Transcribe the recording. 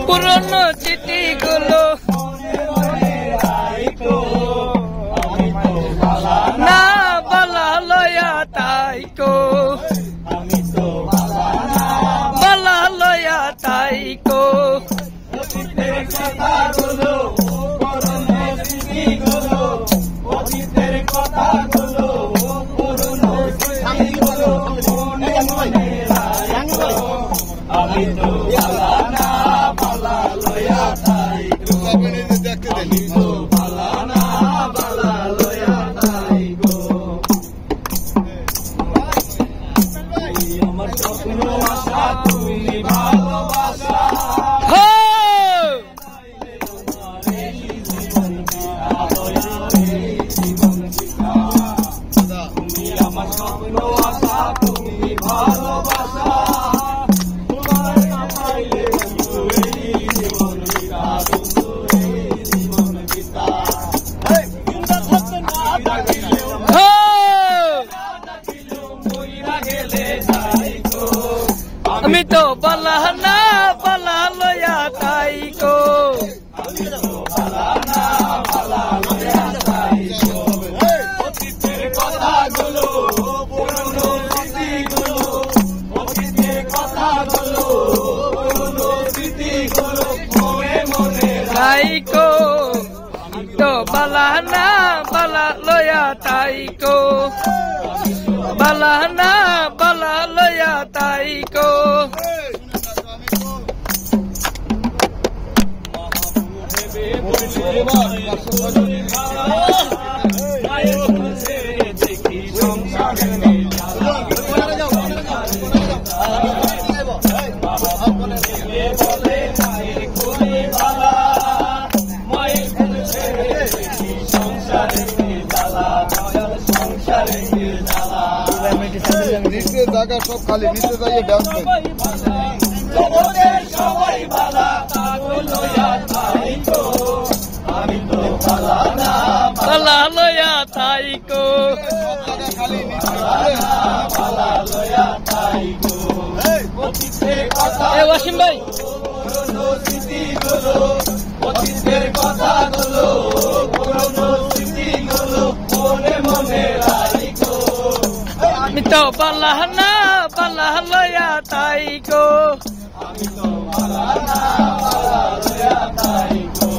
পুরনো চিঠিগুলো না বলা লয়া তাইকো বলা লয়া তাইকো আমি তো পালানা পালা লয়া তাইকো আমি তো পালানা পালা লয়া তাইকো আমার স্বপ্ন আশা তুমি ভালোবাসা তুমি আমার স্বপ্ন আশা তুমি ভালোবাসা আমি তো পালানা পালা লয়া তাইকো আমি তো পালানা পালা লয়া তাইকো অতীতের কথাগুলো পুরনো স্মৃতিগুলো অতীতের কথাগুলো পুরনো স্মৃতিগুলো মনে মনে রাইকো আমি তো পালানা পালা লয়া তাইকো পালানা পালা লয়া তাইকো নিচে জায়গা সব খালি নিচে যাইয়ে ডান্স আমি তো পালানা পালা লয়া তাইকো পালা লয়া তাইকো ওয়াসিম ভাই পুরনো স্মৃতিগুলো অতীতের কথাগুলো পুরনো স্মৃতিগুলো মনে মনে রাইকো আমি তো পালানা পালা লয়া তাইকো আমি তো পালানা পালা লয়া তাইকো